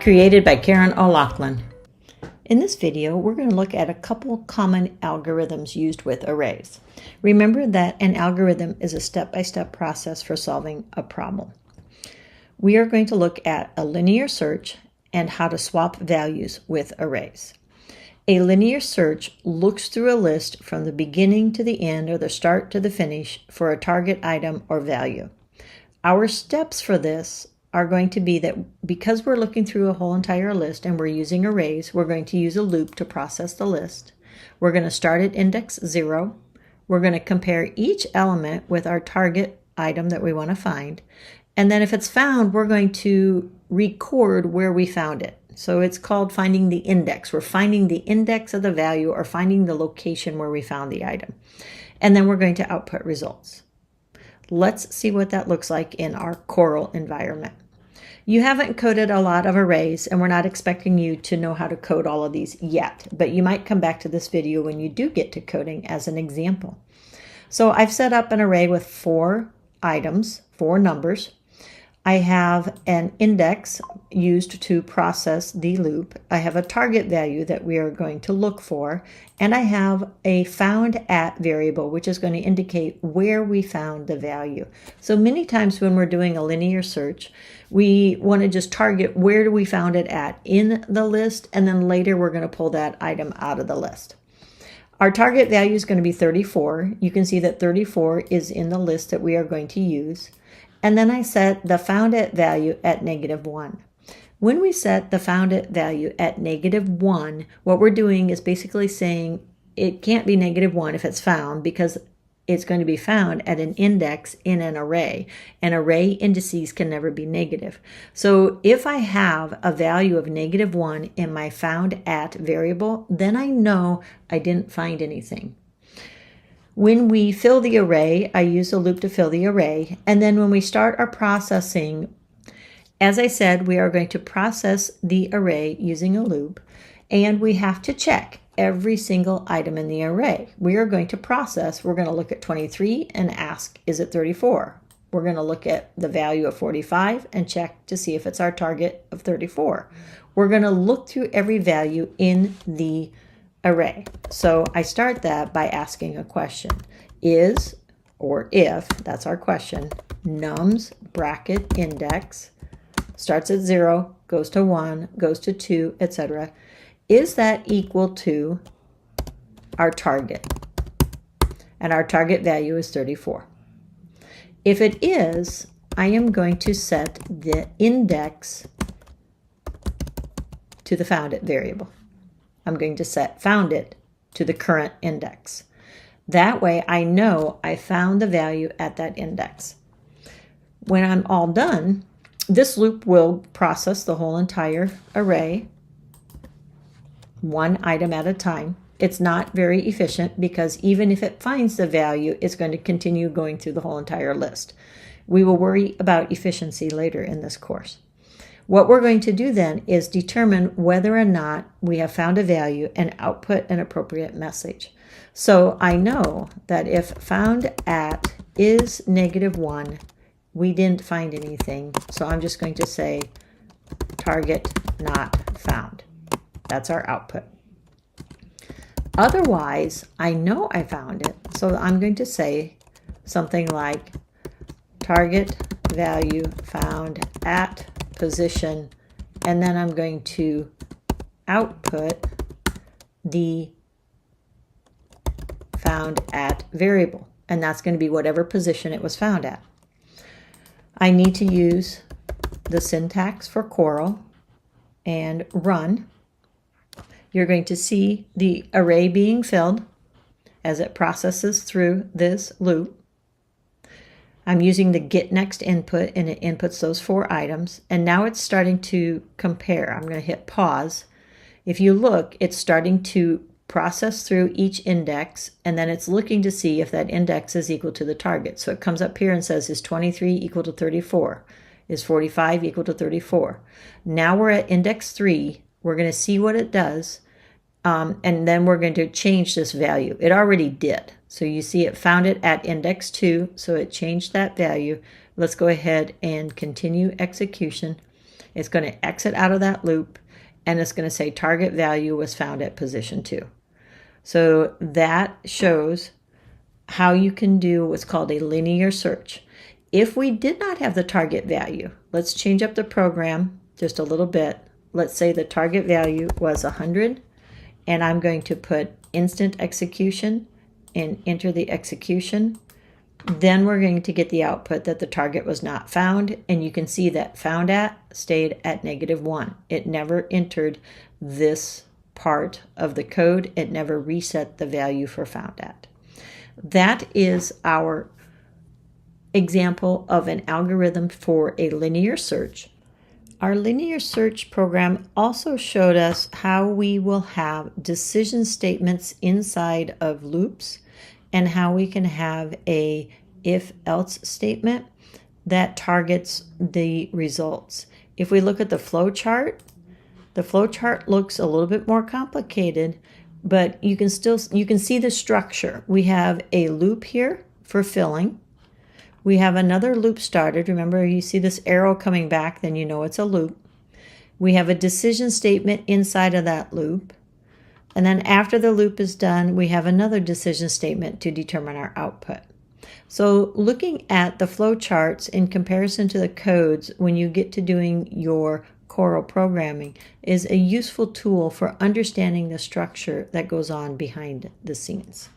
created by Karen O'Loughlin. In this video, we're going to look at a couple common algorithms used with arrays. Remember that an algorithm is a step-by-step process for solving a problem. We are going to look at a linear search and how to swap values with arrays. A linear search looks through a list from the beginning to the end or the start to the finish for a target item or value. Our steps for this are going to be that because we're looking through a whole entire list and we're using arrays, we're going to use a loop to process the list. We're going to start at index 0. We're going to compare each element with our target item that we want to find. And then if it's found, we're going to record where we found it. So it's called finding the index. We're finding the index of the value or finding the location where we found the item. And then we're going to output results. Let's see what that looks like in our Coral environment. You haven't coded a lot of arrays, and we're not expecting you to know how to code all of these yet, but you might come back to this video when you do get to coding as an example. So I've set up an array with 4 items, 4 numbers. I have an index used to process the loop. I have a target value that we are going to look for, and I have a found at variable, which is going to indicate where we found the value. So many times when we're doing a linear search, we want to just target where do we found it at in the list, and then later we're going to pull that item out of the list. Our target value is going to be 34. You can see that 34 is in the list that we are going to use. And then I set the found at value at -1. When we set the found at value at -1, what we're doing is basically saying it can't be -1 if it's found because it's going to be found at an index in an array. And array indices can never be negative. So if I have a value of -1 in my found at variable, then I know I didn't find anything. When we fill the array, I use a loop to fill the array. And then when we start our processing, as I said, we are going to process the array using a loop, and we have to check every single item in the array. We are going to process, we're going to look at 23 and ask, is it 34? We're going to look at the value of 45 and check to see if it's our target of 34. We're going to look through every value in the array. So I start that by asking a question. Is, or if, that's our question, nums bracket index, starts at 0, goes to 1, goes to 2, etc. Is that equal to our target? And our target value is 34. If it is, I am going to set the index to the found it variable. I'm going to set found it to the current index. That way I know I found the value at that index. When I'm all done, this loop will process the whole entire array, one item at a time. It's not very efficient because even if it finds the value, it's going to continue going through the whole entire list. We will worry about efficiency later in this course. What we're going to do then is determine whether or not we have found a value and output an appropriate message. So I know that if found at is -1, we didn't find anything. So I'm just going to say target not found. That's our output. Otherwise, I know I found it. So I'm going to say something like target value found at position, and then I'm going to output the found at variable, and that's going to be whatever position it was found at. I need to use the syntax for Coral and run. You're going to see the array being filled as it processes through this loop. I'm using the get next input, and it inputs those 4 items, and now it's starting to compare. I'm going to hit pause. If you look, it's starting to process through each index, and then it's looking to see if that index is equal to the target. So it comes up here and says, is 23 equal to 34? Is 45 equal to 34? Now we're at index 3. We're going to see what it does, and then we're going to change this value. It already did. So you see it found it at index 2, so it changed that value. Let's go ahead and continue execution. It's going to exit out of that loop, and it's going to say target value was found at position 2. So that shows how you can do what's called a linear search. If we did not have the target value, let's change up the program just a little bit. Let's say the target value was 100, and I'm going to put instant execution and enter the execution. Then we're going to get the output that the target was not found, and you can see that found at stayed at -1. It never entered this part of the code. It never reset the value for found at. That is our example of an algorithm for a linear search. Our linear search program also showed us how we will have decision statements inside of loops, and how we can have a if-else statement that targets the results. If we look at the flow chart looks a little bit more complicated, but you can see the structure. We have a loop here for filling. We have another loop started. Remember, you see this arrow coming back, then you know it's a loop. We have a decision statement inside of that loop. And then after the loop is done, we have another decision statement to determine our output. So looking at the flow charts in comparison to the codes when you get to doing your choral programming is a useful tool for understanding the structure that goes on behind the scenes.